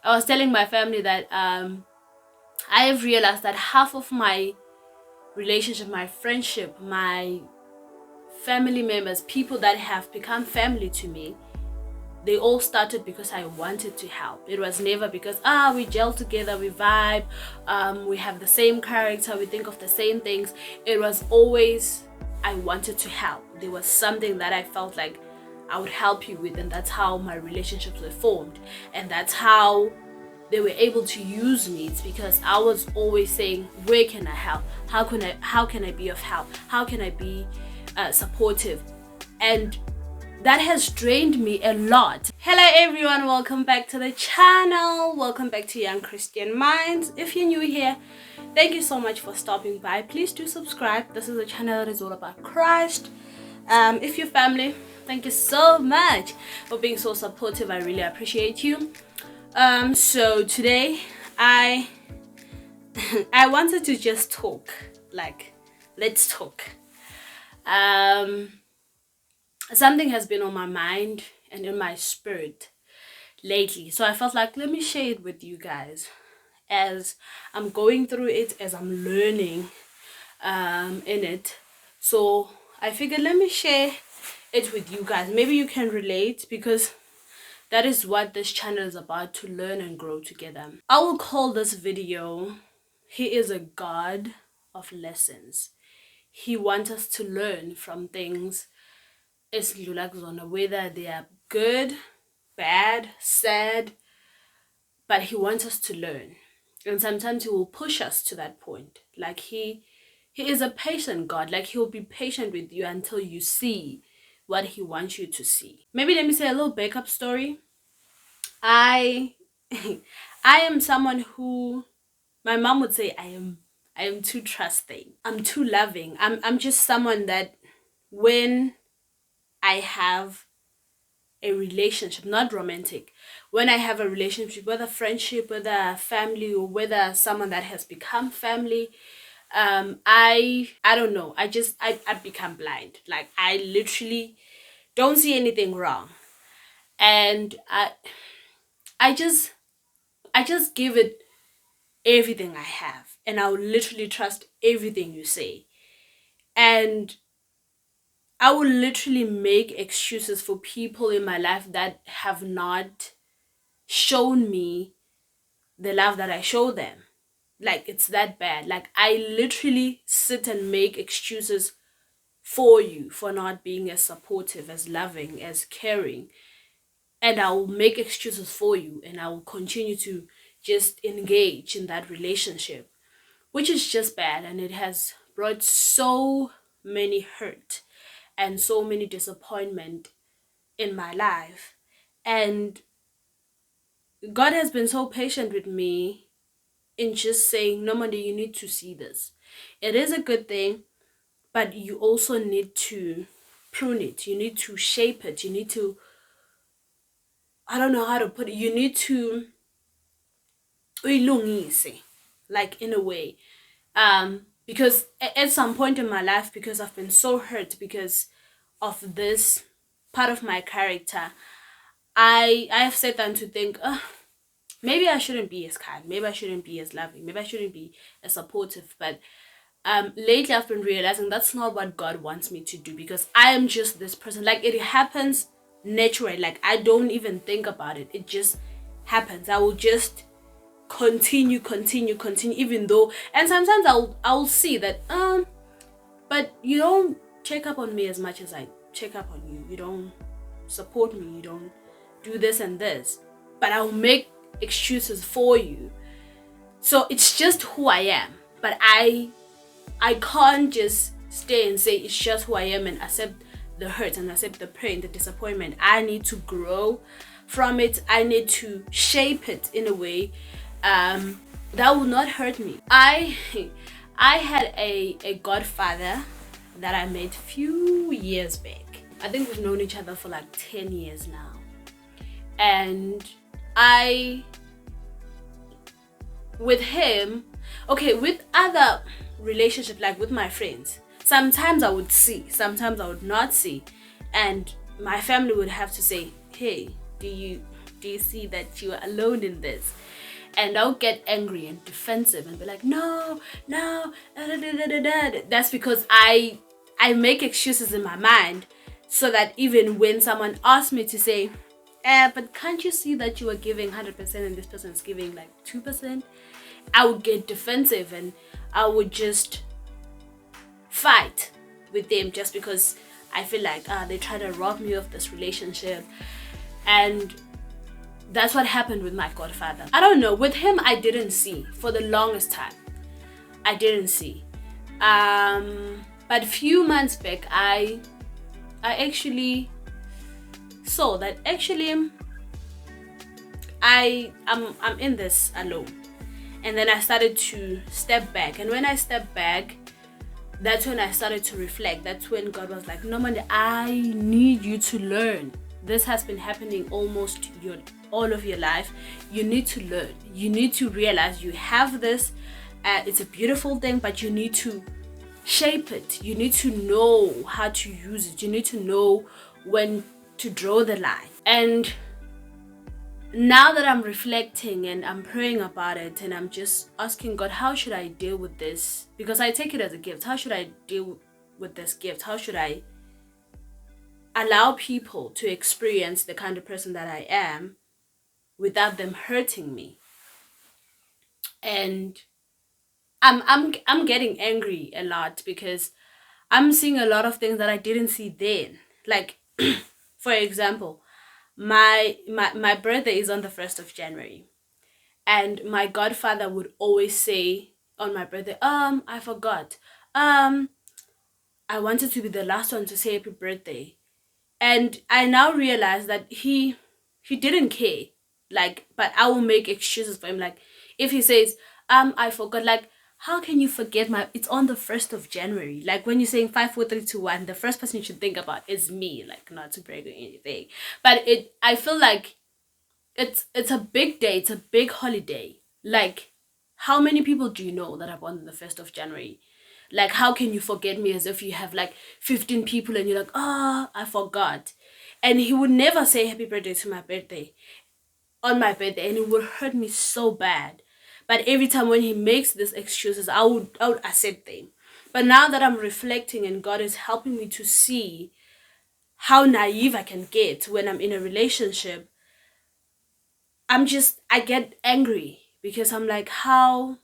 I was telling my family that I have realized that half of my relationship, my friendship, my family members, people that have become family to me, they all started because I wanted to help. It was never because we gel together, we vibe, we have the same character, we think of the same things. It was always I wanted to help. There was something that I felt like I would help you with, and that's how my relationships were formed, and that's how they were able to use me. It's because I was always saying, where can I help? How can I be of help? How can I be supportive? And that has drained me a lot. Hello everyone, welcome back to the channel. Welcome back to Young Christian Minds. If you're new here, thank you so much for stopping by. Please do subscribe. This is a channel that is all about Christ. If you're family, thank you so much for being so supportive. I really appreciate you. So today I wanted to just talk, like, let's talk. Something has been on my mind and in my spirit lately, so I felt like, let me share it with you guys as I'm going through it, as I'm learning in it. So I figured, let me share it with you guys. Maybe you can relate, because that is what this channel is about, to learn and grow together. I will call this video, He is a God of Lessons. He wants us to learn from things, whether they are good, bad, sad, but He wants us to learn. And sometimes He will push us to that point. Like He is a patient God. Like He'll be patient with you until you see what He wants you to see. Maybe let me say a little backup story. I am someone who, my mom would say, I am too trusting. I'm too loving. I'm just someone that when I have a relationship, not romantic, when I have a relationship, whether friendship, whether family, or whether someone that has become family, I don't know, I become blind. Like I literally don't see anything wrong, and I just give it everything I have, and I'll literally trust everything you say. And I will literally make excuses for people in my life that have not shown me the love that I show them. Like, it's that bad. Like, I literally sit and make excuses for you for not being as supportive, as loving, as caring. And I will make excuses for you, and I will continue to just engage in that relationship, which is just bad. And it has brought so many hurt and so many disappointment in my life. And God has been so patient with me in just saying, no, Monday, you need to see this. It is a good thing, but you also need to prune it. You need to shape it. You need to, I don't know how to put it, you need to uyilungise, like, in a way. Because at some point in my life, because I've been so hurt because of this part of my character, I have sat down to think, maybe I shouldn't be as kind, maybe I shouldn't be as loving, maybe I shouldn't be as supportive. But lately I've been realizing that's not what God wants me to do, because I am just this person. Like, it happens naturally. Like, I don't even think about it. It just happens. I will just continue, even though, and sometimes I'll see that but you don't check up on me as much as I check up on you. You don't support me, you don't do this and this, but I'll make excuses for you. So it's just who I am. But I can't just stay and say it's just who I am and accept the hurt and accept the pain, the disappointment. I need to grow from it. I need to shape it in a way that will not hurt me. I had a godfather that I met few years back. I think we've known each other for like 10 years now. And with him, okay, with other relationships, like with my friends, sometimes I would see, sometimes I would not see. And my family would have to say, hey, do you Do you see that you are alone in this? And I'll get angry and defensive and be like, no, no, da, da, da, da, da. That's because I make excuses in my mind, so that even when someone asks me to say, but can't you see that you are giving 100% and this person is giving like 2%? I would get defensive and I would just fight with them just because I feel like they try to rob me of this relationship. And that's what happened with my godfather. I don't know, with him I didn't see for the longest time. I didn't see. But a few months back I actually saw that actually I'm in this alone. And then I started to step back. And when I stepped back, that's when I started to reflect. That's when God was like, Normandi, I need you to learn. This has been happening almost all of your life. You need to learn. You need to realize you have this. It's a beautiful thing, but you need to shape it. You need to know how to use it. You need to know when to draw the line. And now that I'm reflecting and I'm praying about it and I'm just asking God, how should I deal with this? Because I take it as a gift. How should I deal with this gift? How should I allow people to experience the kind of person that I am without them hurting me? And I'm getting angry a lot because I'm seeing a lot of things that I didn't see then. Like, for example, my birthday is on the 1st of January. And my godfather would always say on my birthday, I forgot. I wanted to be the last one to say happy birthday. And I now realize that he didn't care. Like, but I will make excuses for him. Like, if he says, I forgot, like, how can you forget it's on the 1st of January? Like, when you're saying 5, 4, 3, 2, 1, the first person you should think about is me, like, not to brag or anything. But I feel like it's a big day, it's a big holiday. Like, how many people do you know that are born on the 1st of January? Like, how can you forget me as if you have like 15 people and you're like, I forgot. And he would never say happy birthday to my birthday, on my birthday, and it would hurt me so bad. But every time when he makes these excuses, I would accept them. But now that I'm reflecting and God is helping me to see how naive I can get when I'm in a relationship, I get angry because I'm like, how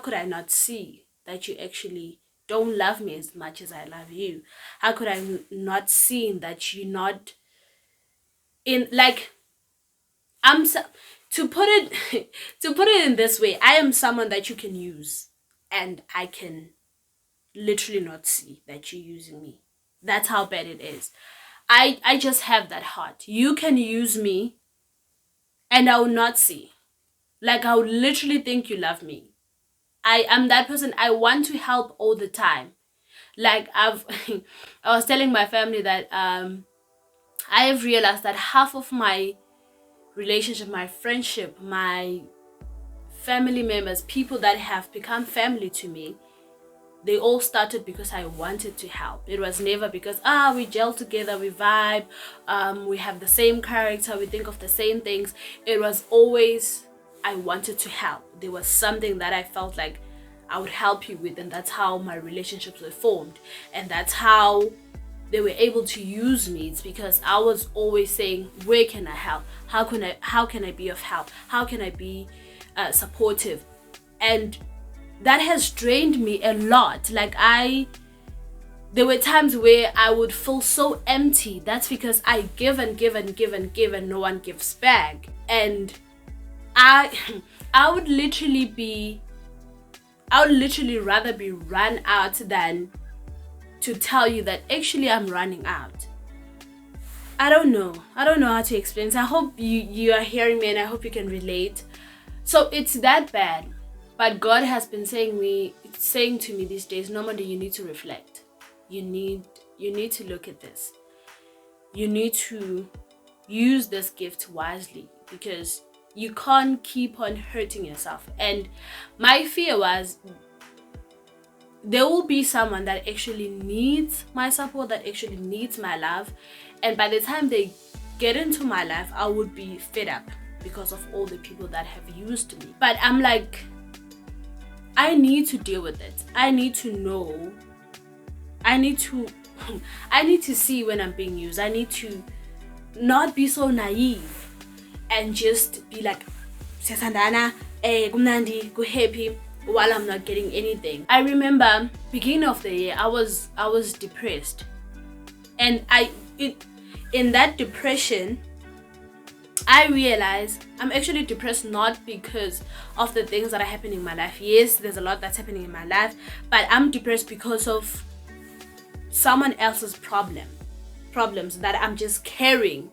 could I not see that you actually don't love me as much as I love you? How could I not see that you're not in, like, to put it in this way, I am someone that you can use and I can literally not see that you're using me. That's how bad it is. I just have that heart. You can use me and I will not see. Like, I would literally think you love me. I am that person. I want to help all the time. Like, I was telling my family that I have realized that half of my relationship, my friendship, my family members, people that have become family to me, they all started because I wanted to help. It was never because we gel together, we vibe, we have the same character, we think of the same things. It was always I wanted to help. There was something that I felt like I would help you with, and that's how my relationships were formed, and that's how they were able to use me. It's because I was always saying, where can I help? How can I be of help? How can I be supportive? And that has drained me a lot. Like, there were times where I would feel so empty. That's because I give and give and give and give and no one gives back. And I would literally rather be run out than to tell you that actually I'm running out. I don't know how to explain it. I hope you are hearing me and I hope you can relate. So it's that bad. But God has been saying to me these days, Normandi, you need to reflect. You need to look at this. You need to use this gift wisely, because you can't keep on hurting yourself. And my fear was there will be someone that actually needs my support, that actually needs my love. And by the time they get into my life, I would be fed up because of all the people that have used me. But I'm like, I need to deal with it. I need to know. I need to see when I'm being used. I need to not be so naive and just be like, Sesandana, kumnandi, go happy, while I'm not getting anything. I remember beginning of the year, I was depressed. And in that depression, I realized I'm actually depressed not because of the things that are happening in my life. Yes, there's a lot that's happening in my life, but I'm depressed because of someone else's problems that I'm just carrying.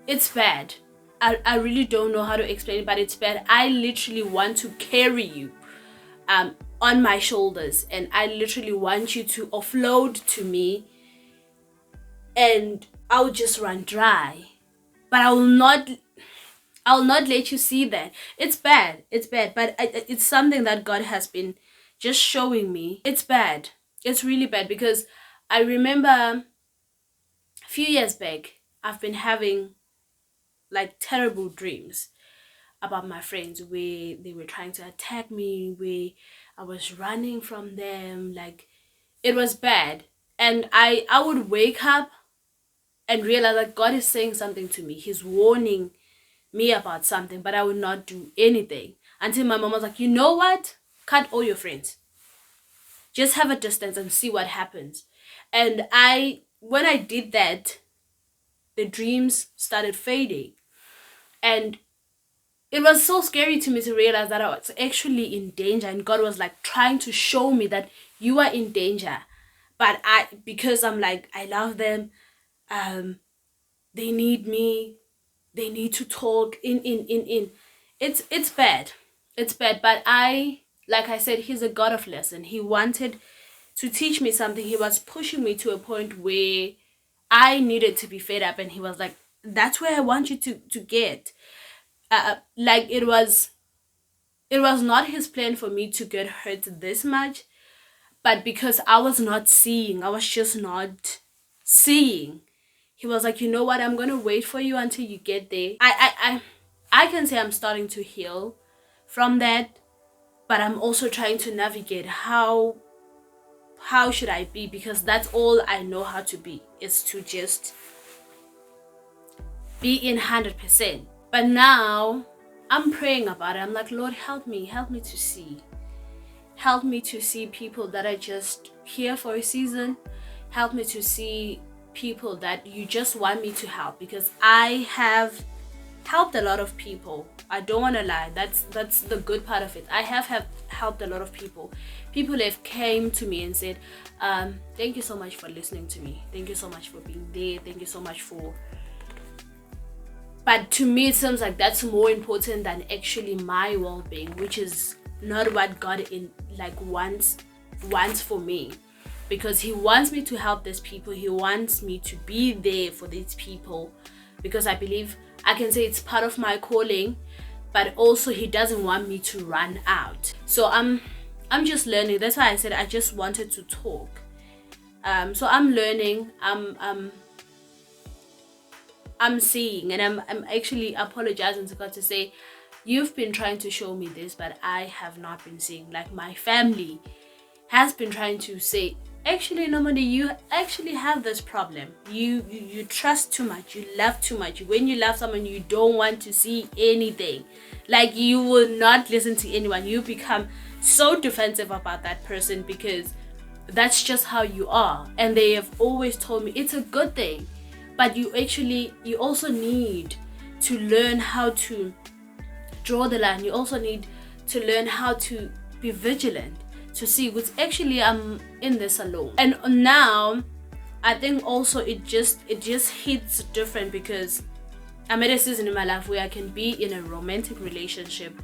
It's bad. I really don't know how to explain it, but it's bad. I literally want to carry you on my shoulders, and I literally want you to offload to me, and I'll just run dry. But I'll not let you see that. It's bad, but it's something that God has been just showing me. It's bad. It's really bad, because I remember a few years back, I've been having like terrible dreams about my friends where they were trying to attack me, where I was running from them. Like, it was bad. And I would wake up and realize that God is saying something to me. He's warning me about something, but I would not do anything until my mom was like, you know what? Cut all your friends. Just have a distance and see what happens. And when I did that, the dreams started fading. And it was so scary to me to realize that I was actually in danger, and God was like trying to show me that you are in danger. But because I'm like, I love them, they need me, they need to talk in. It's bad. It's bad. But like I said, he's a God of lesson. He wanted to teach me something. He was pushing me to a point where I needed to be fed up, and he was like, that's where I want you to get. Like, it was not his plan for me to get hurt this much, but because I was just not seeing. He was like, you know what, I'm gonna wait for you until you get there. I can say I'm starting to heal from that, but I'm also trying to navigate how should I be, because that's all I know how to be, is to just be in 100%. But now I'm praying about it. I'm like, Lord, help me to see. Help me to see people that are just here for a season. Help me to see people that you just want me to help, because I have helped a lot of people. I don't want to lie. That's the good part of it. I have helped a lot of people. People have came to me and said, thank you so much for listening to me. Thank you so much for being there. Thank you so much for... But to me, it seems like that's more important than actually my well-being, which is not what God wants for me. Because he wants me to help these people. He wants me to be there for these people, because I believe I can say it's part of my calling, but also he doesn't want me to run out. So I'm just learning. That's why I said I just wanted to talk. So I'm learning. I'm seeing, and I'm actually apologizing to God to say, you've been trying to show me this, but I have not been seeing. Like, my family has been trying to say, actually, Nomade, you actually have this problem. You trust too much. You love too much. When you love someone, you don't want to see anything. Like, you will not listen to anyone. You become so defensive about that person, because that's just how you are. And they have always told me it's a good thing. But you also need to learn how to draw the line. You also need to learn how to be vigilant, to see what's actually I'm in this alone. And now I think also it just hits different, because I'm at a season in my life where I can be in a romantic relationship,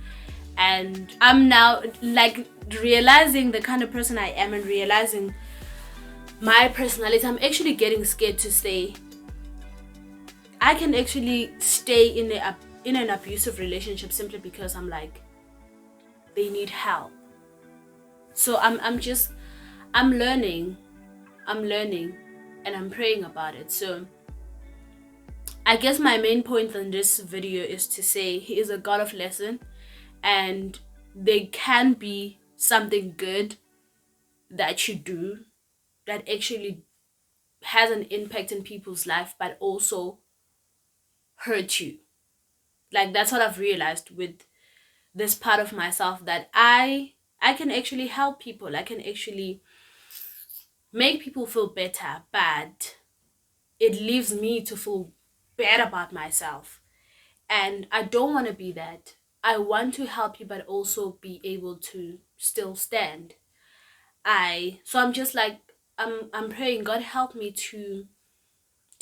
and I'm now like realizing the kind of person I am and realizing my personality. I'm actually getting scared to say I can actually stay in an abusive relationship simply because I'm like, they need help. So I'm learning, and I'm praying about it. So I guess my main point in this video is to say he is a God of lesson, and there can be something good that you do that actually has an impact in people's life but also hurt you. Like that's what I've realized with this part of myself, that I can actually help people. I can actually make people feel better, but it leaves me to feel bad about myself. And I don't want to be that. I want to help you but also be able to still stand. I'm just like, I'm praying, God help me to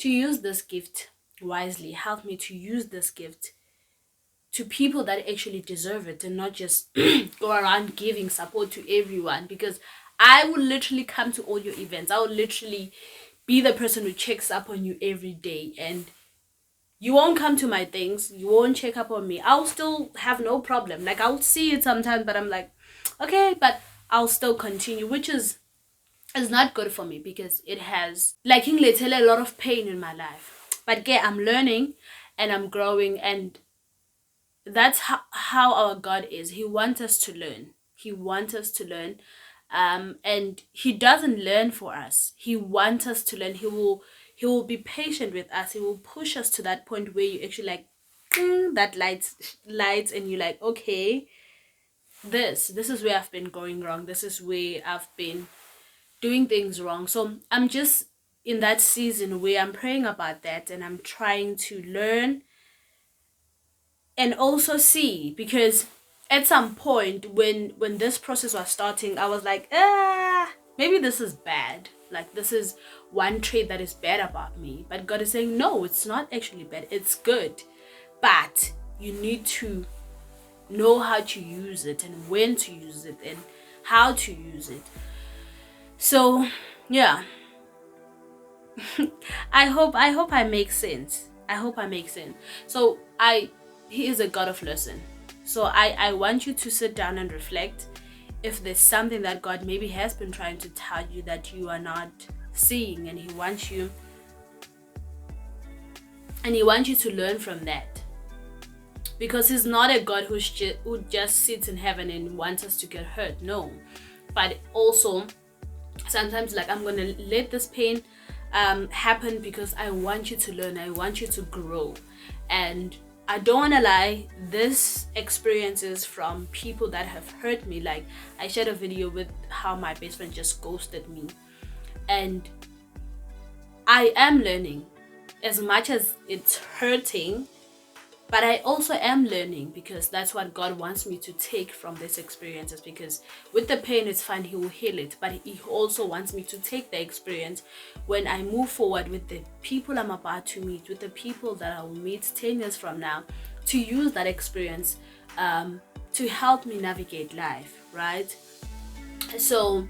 use this gift wisely. Help me to use this gift to people that actually deserve it, and not just go around giving support to everyone, because I will literally come to all your events. I will literally be the person who checks up on you every day, and you won't come to my things, you won't check up on me. I'll still have no problem. Like I'll see it sometimes, but I'm like, okay, but I'll still continue, which is not good for me, because it has like a lot of pain in my life. But yeah, I'm learning and I'm growing, and that's how our God is. He wants us to learn. He wants us to learn. And he doesn't learn for us. He wants us to learn. He will be patient with us. He will push us to that point where you actually like that lights and you're like, okay, this is where I've been going wrong. This is where I've been doing things wrong. So I'm just in that season where I'm praying about that, and I'm trying to learn and also see, because at some point when this process was starting, I was like, maybe this is bad, like this is one trait that is bad about me. But God is saying, no, it's not actually bad, it's good, but you need to know how to use it and when to use it and how to use it. So yeah, I hope I make sense. I hope I make sense. So he is a God of lesson. So I want you to sit down and reflect if there's something that God maybe has been trying to tell you that you are not seeing, and he wants you to learn from that. Because he's not a God who just sits in heaven and wants us to get hurt. No. But also sometimes, like, I'm gonna let this pain happen because I want you to learn, I want you to grow. And I don't want to lie, this experiences from people that have hurt me. Like, I shared a video with how my best friend just ghosted me, and I am learning. As much as it's hurting, but I also am learning, because that's what God wants me to take from these experiences. Because with the pain, it's fine, he will heal it, but he also wants me to take the experience when I move forward with the people I'm about to meet, with the people that I will meet 10 years from now, to use that experience to help me navigate life, right? So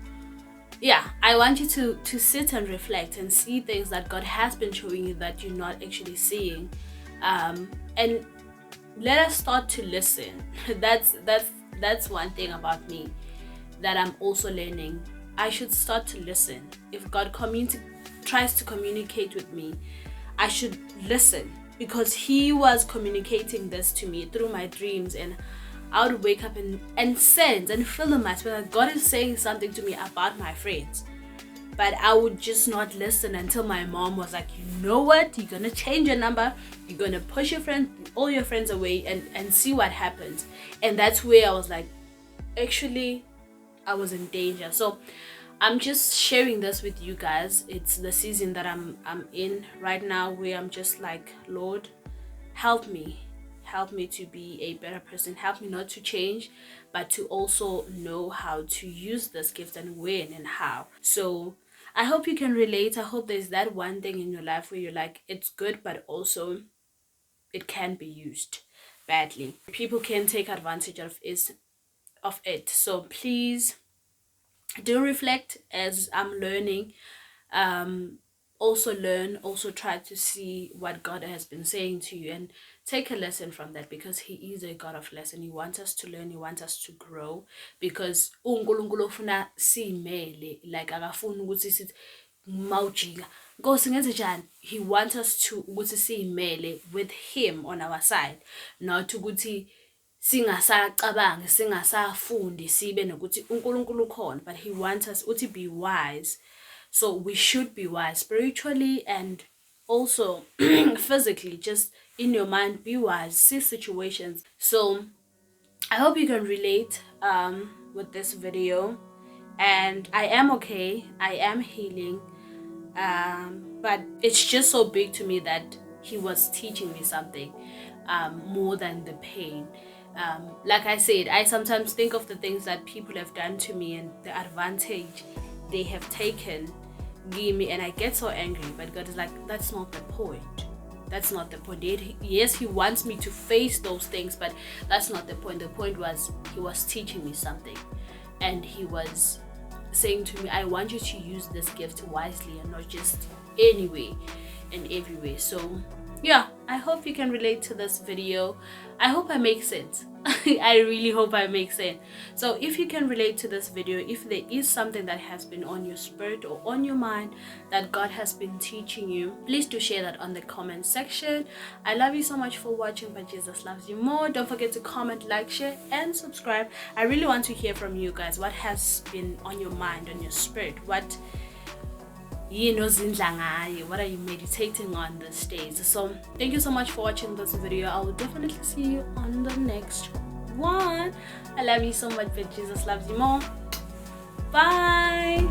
yeah, I want you to sit and reflect and see things that God has been showing you that you're not actually seeing. And let us start to listen. That's one thing about me that I'm also learning. I should start to listen. If God tries to communicate with me, I should listen, because he was communicating this to me through my dreams, and I would wake up and sense and feel in my spirit that God is saying something to me about my friends. But I would just not listen until my mom was like, you know what, you're gonna change your number, you're gonna push all your friends away and see what happens. And that's where I was like, actually, I was in danger. So I'm just sharing this with you guys. It's the season that I'm in right now, where I'm just like, Lord, help me to be a better person. Help me not to change, but to also know how to use this gift and when and how. So I hope you can relate. I hope there's that one thing in your life where you're like, it's good, but also it can be used badly. People can take advantage of it. So please do reflect as I'm learning. Also learn, also try to see what God has been saying to you, and take a lesson from that, because he is a God of lesson. He wants us to learn, he wants us to grow, because uNkulunkulu ufuna simele, like akafuni ukuthi sithi mawujika Nkosi ngenze njani. He wants us to ukuthi siyimele with him on our side, not ukuthi singasacabangi singasafundi sibe nokuthi uNkulunkulu ukhona, but he wants us to be wise. So we should be wise spiritually and also physically, just in your mind, be wise, see situations. So I hope you can relate with this video, and I am okay, I am healing, but it's just so big to me that he was teaching me something more than the pain. Like I said, I sometimes think of the things that people have done to me and the advantage they have taken, give me, and I get so angry. But God is like, that's not the point. That's not the point. Yes, he wants me to face those things, but that's not the point. The point was he was teaching me something, and he was saying to me, I want you to use this gift wisely and not just anyway and everywhere. So yeah, I hope you can relate to this video. I hope I make sense. I really hope I make sense. So if you can relate to this video, if there is something that has been on your spirit or on your mind that God has been teaching you, please do share that on the comment section. I love you so much for watching, but Jesus loves you more. Don't forget to comment, like, share, and subscribe. I really want to hear from you guys. What has been on your mind, on your spirit? What are you meditating on these days? So thank you so much for watching this video. I will definitely see you on the next one. I love you so much, but Jesus loves you more. Bye.